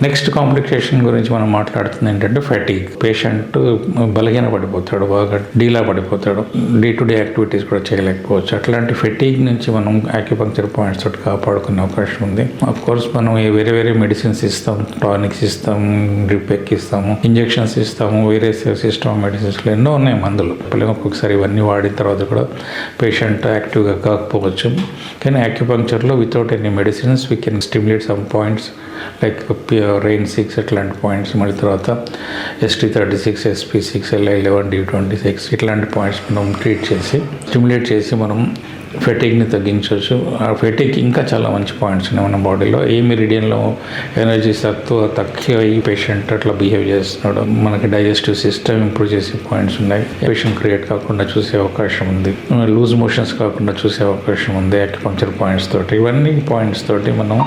Next complication గురించి మనం మాట్లాడుతుంది ఏంటంటే ఫెటీగ్. పేషెంట్ బలహీన పడిపోతాడు, బాగా డీలా పడిపోతాడు, డే టు డే యాక్టివిటీస్ కూడా చేయలేకపోవచ్చు. అట్లాంటి ఫెటీగ్ నుంచి మనం యాక్యుపంక్చర్ పాయింట్స్ తోటి కాపాడుకునే అవకాశం ఉంది. అఫ్ కోర్స్ మనం వేరే మెడిసిన్స్ ఇస్తాం, టానిక్స్ ఇస్తాం, డ్రిప్ ఎక్కిస్తాము, ఇంజెక్షన్స్ ఇస్తాము, వేరే సిస్టమ్ మెడిసిన్స్లో ఎన్నో ఉన్నాయి మందులు. ఒక్కొక్కసారి ఇవన్నీ వాడిన తర్వాత కూడా పేషెంట్ యాక్టివ్గా కాకపోవచ్చు. కానీ యాక్యుపంక్చర్లో without any medicines we can stimulate some points like Ren 6 అట్లాంటి పాయింట్స్, మళ్ళీ తర్వాత ST36, SP6, LI11, D26 ఇట్లాంటి పాయింట్స్ మనం ట్రీట్ చేసి స్టిమ్యులేట్ చేసి మనం ఫెటీగ్ని తగ్గించవచ్చు. ఆ ఫెటీగ్ ఇంకా చాలా మంచి పాయింట్స్ ఉన్నాయి మన బాడీలో. ఏ మెరిడియన్లో ఎనర్జీ తక్కువ ఈ పేషెంట్ అట్లా బిహేవ్ చేస్తున్నాడు, మనకి డైజెస్టివ్ సిస్టమ్ ఇంప్రూవ్ చేసే పాయింట్స్ ఉన్నాయి. పేషెంట్ క్రియేట్ కాకుండా చూసే అవకాశం ఉంది, లూజ్ మోషన్స్ కాకుండా చూసే అవకాశం ఉంది యాక్యుపంక్చర్ పాయింట్స్ తోటి. ఇవన్నీ పాయింట్స్ తోటి మనం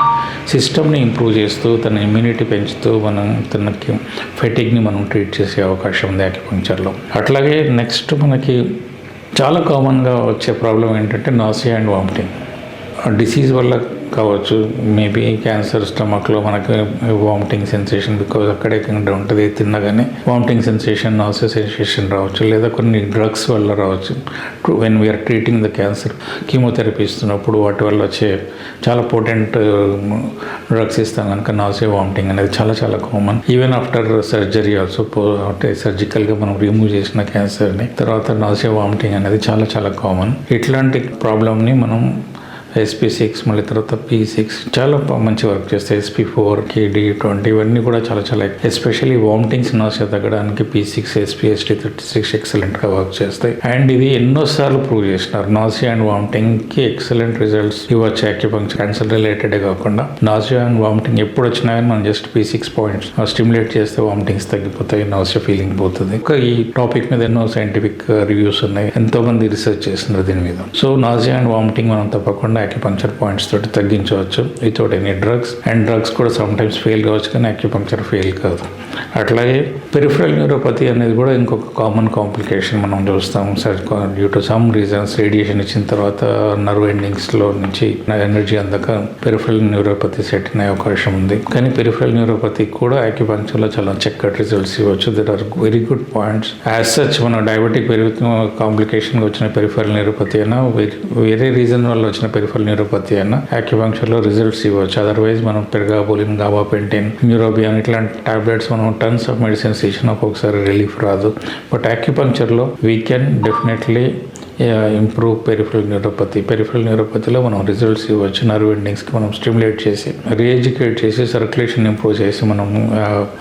సిస్టమ్ని ఇంప్రూవ్ చేస్తూ తన ఇమ్యూనిటీ పెంచుతూ మనం తనకి ఫెటీగ్ని మనం ట్రీట్ చేసే అవకాశం ఉంది యాక్యుపంక్చర్లో. అట్లాగే నెక్స్ట్ మనకి చాలా కామన్గా వచ్చే ప్రాబ్లం ఏంటంటే నాసియా అండ్ వామిటింగ్. డిసీజ్ వల్ల కావచ్చు, మేబీ క్యాన్సర్ స్టమక్లో మనకు వామిటింగ్ సెన్సేషన్ బికాజ్ అక్కడే ఉంటుంది, తిన్నగానే వామిటింగ్ సెన్సేషన్, నాసియా సెన్సేషన్ రావచ్చు, లేదా కొన్ని డ్రగ్స్ వల్ల రావచ్చు. When we're treating the cancer, chemotherapy ఇస్తున్నప్పుడు వాటి వల్ల వచ్చే చాలా పోటెంట్ డ్రగ్స్ ఇస్తాం కనుక నాసియా వామిటింగ్ అనేది చాలా common. Even after surgery also, అంటే సర్జికల్గా మనం రిమూవ్ చేసిన క్యాన్సర్ని తర్వాత నాసియా వామిటింగ్ అనేది చాలా కామన్. ఇట్లాంటి ప్రాబ్లమ్ని మనం SP6 మళ్ళీ తర్వాత P6 చాలా మంచి వర్క్ చేస్తాయి. SP4, KD20 ఇవన్నీ కూడా చాలా ఎస్పెషల్లీ వామిటింగ్స్ నాసియా తగ్గడానికి P6, SP, ST36 ఎక్సలెంట్గా వర్క్ చేస్తాయి. అండ్ ఇది ఎన్నోసార్లు ప్రూవ్ చేసినారు. నాసియా అండ్ వామిటింగ్కి ఎక్సలెంట్ రిజల్ట్స్ ఇవ్వచ్చు యాక్యుపంక్చర్. క్యాన్సర్ రిలేటెడే కాకుండా నాసియా అండ్ వామిటింగ్ ఎప్పుడు వచ్చినా కానీ మనం జస్ట్ P6 పాయింట్స్ స్టిమ్యులేట్ చేస్తే వామిటింగ్స్ తగ్గిపోతాయి, నాసియా ఫీలింగ్ పోతుంది. ఇంకా ఈ టాపిక్ మీద ఎన్నో సైంటిఫిక్ రివ్యూస్ ఉన్నాయి, ఎంతో మంది రీసెర్చ్ చేస్తున్నారు దీని మీద. సో నాసియా అండ్ వామిటింగ్ మనం తప్పకుండా యాక్యుపంక్చర్ పాయింట్స్ తోటి తగ్గించవచ్చు without any drugs. And drugs కూడా సమ్ టైమ్స్ ఫెయిల్ కావచ్చు, కానీ యాక్యుపంక్చర్ ఫెయిల్ కాదు. అట్లాగే పెరిఫరల్ న్యూరోపతి అనేది కూడా ఇంకొక కామన్ కాంప్లికేషన్ మనం చూస్తాం. Due to some reasons radiation ఇచ్చిన తర్వాత నర్వ్ ఎండింగ్స్లో నుంచి ఎనర్జీ అందక పెరిఫరల్ న్యూరోపతి సెట్ అయ్యే అవకాశం ఉంది. కానీ పెరిఫరల్ న్యూరోపతి కూడా యాక్యుపంక్చర్లో చాలా చక్కటి రిజల్ట్స్ ఇవ్వచ్చు. There are very good points. As such మన డయాబెటిక్ కాంప్లికేషన్గా వచ్చిన పెరిఫరల్ న్యూరోపతి అయినా వేరే రీజన్ వల్ల వచ్చిన పెరిఫరల్ న్యూరోపతి అయినా యాక్యుపంక్చర్లో రిజల్ట్స్ ఇవ్వచ్చు. అదర్వైజ్ మనం పెర్గాబోలిన్, గాబాపెంటిన్, న్యూరోబియాన్ ఇట్లాంటి టాబ్లెట్స్ మనం టన్స్ ఆఫ్ మెడిసిన్స్ ఇచ్చినా ఒక్కొక్కసారి రిలీఫ్ రాదు. బట్ యాక్యుపంక్చర్లో we can definitely improve peripheral neuropathy. Peripheral న్యూరోపతిలో మనం రిజల్ట్స్ ఇవ్వచ్చు. నర్వ్ ఎండింగ్స్కి మనం స్టిమ్యులేట్ చేసి, రీఎడ్యుకేట్ చేసి, సర్క్యులేషన్ ఇంప్రూవ్ చేసి మనం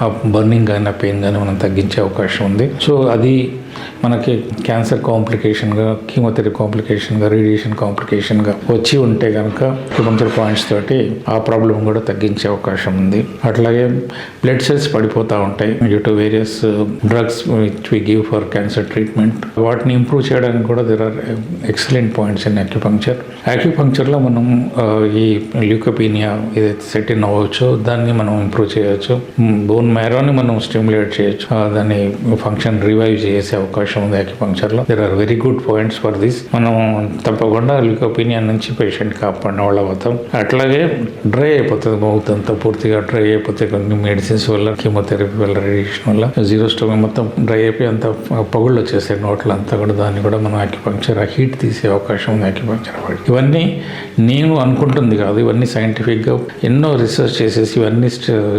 ఆ బర్నింగ్ కానీ ఆ పెయిన్ కానీ మనం తగ్గించే అవకాశం ఉంది. సో అది మనకి క్యాన్సర్ కాంప్లికేషన్గా, కీమోథెరపీ కాంప్లికేషన్గా, రేడియేషన్ కాంప్లికేషన్గా వచ్చి ఉంటే కనుక యాక్యుపంక్చర్ పాయింట్స్ తోటి ఆ ప్రాబ్లం కూడా తగ్గించే అవకాశం ఉంది. అట్లాగే బ్లడ్ సెల్స్ పడిపోతూ ఉంటాయి due to various drugs which we give for cancer treatment. వాటిని ఇంప్రూవ్ చేయడానికి కూడా there are excellent points in acupuncture. యాక్యుపంక్చర్లో మనం ఈ ల్యూకోపీనియా ఏదైతే సెట్ ఇన్ అవ్వచ్చో దాన్ని మనం ఇంప్రూవ్ చేయవచ్చు. బోన్ మ్యారోని మనం స్టిమ్యులేట్ చేయొచ్చు, దాన్ని ఫంక్షన్ రివైవ్ చేసే అవకాశం ఉంది యాక్యుపంక్చర్లో. There are very good points for this. మనం తప్పకుండా ల్యూకోపీనియా నుంచి పేషెంట్ కాపాడిన వాళ్ళు అవుతాం. అట్లాగే డ్రై అయిపోతుంది మౌత్ అంతా, పూర్తిగా డ్రై అయిపోతే కొన్ని మెడిసిన్స్ వల్ల, కీమోథెరపీ వల్ల, రేడియేషన్ వల్ల జీరో స్టమక్ మొత్తం డ్రై అయిపోయి అంతా పగుళ్ళు వచ్చేస్తాయి నోట్లో అంతా కూడా. దాన్ని కూడా మనం యాక్యుపంక్చర్ ఆ హీట్ తీసే అవకాశం ఉంది యాక్యుపంక్చర్. ఇవన్నీ నేను అనుకుంటుంది కాదు, ఇవన్నీ సైంటిఫిక్గా ఎన్నో రీసెర్చ్ చేసేసి ఇవన్నీ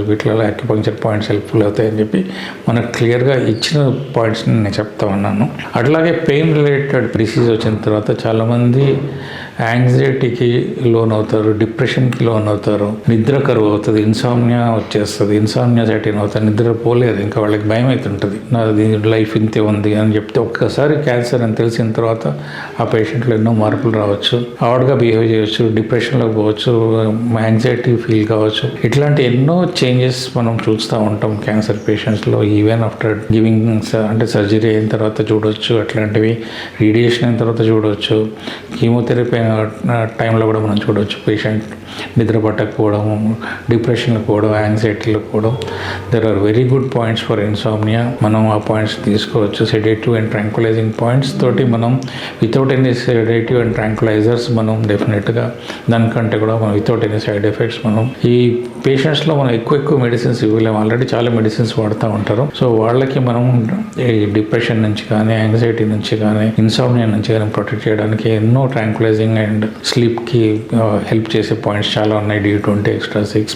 వీటిలో యాక్యుపంక్చర్ పాయింట్స్ హెల్ప్ఫుల్ అవుతాయని చెప్పి మనకు క్లియర్గా ఇచ్చిన పాయింట్స్ని నేను చెప్తా ఉన్నాను. అట్లాగే పెయిన్ రిలేటెడ్ డిసీజ్ వచ్చిన తర్వాత చాలామంది యాంగ్జైటీకి లోన్ అవుతారు, డిప్రెషన్కి లోన్ అవుతారు, నిద్ర కరువు అవుతుంది, ఇన్సామ్నియా వచ్చేస్తుంది, ఇన్సామ్నియా సెటిన్ అవుతుంది, నిద్ర పోలేదు, ఇంకా వాళ్ళకి భయం అవుతుంటుంది నాది లైఫ్ ఇంతే ఉంది అని చెప్తే. ఒక్కసారి క్యాన్సర్ అని తెలిసిన తర్వాత ఆ పేషెంట్లో ఎన్నో మార్పులు రావచ్చు, ఆడ్గా బిహేవ్ చేయవచ్చు, డిప్రెషన్లోకి పోవచ్చు, యాంగ్జైటీ ఫీల్ కావచ్చు. ఇట్లాంటి ఎన్నో చేంజెస్ మనం చూస్తూ ఉంటాం క్యాన్సర్ పేషెంట్స్లో. ఈవెన్ ఆఫ్టర్ గివింగ్ అంటే సర్జరీ అయిన తర్వాత చూడవచ్చు, అట్లాంటివి రేడియేషన్ అయిన తర్వాత చూడవచ్చు, కీమోథెరపీ టైంలో కూడా మనం చూడవచ్చు పేషెంట్ నిద్ర పట్టకపోవడం, డిప్రెషన్లు పోవడం, యాంగ్జైటీలు పోవడం. There are very good points for insomnia. మనం ఆ పాయింట్స్ తీసుకోవచ్చు. సెడేటివ్ అండ్ ట్రాంక్యులైజింగ్ పాయింట్స్ తోటి మనం వితౌట్ ఎనీ సెడేటివ్ అండ్ ట్రాంక్యులైజర్స్ మనం డెఫినెట్గా దానికంటే కూడా మనం వితౌట్ ఎనీ సైడ్ ఎఫెక్ట్స్ మనం ఈ పేషెంట్స్లో మనం ఎక్కువ మెడిసిన్స్ ఇవ్వలేము. ఆల్రెడీ చాలా మెడిసిన్స్ వాడుతూ ఉంటారు. సో వాళ్ళకి మనం ఈ డిప్రెషన్ నుంచి కానీ, యాంగ్జైటీ నుంచి కానీ, ఇన్సామ్నియా నుంచి కానీ ప్రొటెక్ట్ చేయడానికి ఎన్నో ట్రాంక్యులైజింగ్ అండ్ స్లీప్కి హెల్ప్ చేసే పాయింట్స్ చాలా ఉన్నాయి. D20, ఎక్స్ట్రా 6,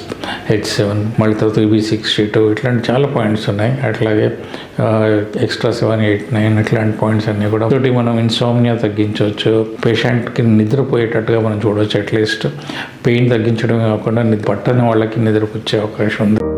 H7, మళ్ళీ తర్వాత EB62 ఇట్లాంటి చాలా పాయింట్స్ ఉన్నాయి. అట్లాగే ఎక్స్ట్రా 7, 8, 9 ఇట్లాంటి పాయింట్స్ అన్నీ కూడా తోటి మనం ఇన్సామ్నియా తగ్గించవచ్చు. పేషెంట్కి నిద్రపోయేటట్టుగా మనం చూడవచ్చు. అట్లీస్ట్ పెయిన్ తగ్గించడమే కాకుండా పట్టని వాళ్ళకి నిద్రపుచ్చే అవకాశం ఉంది.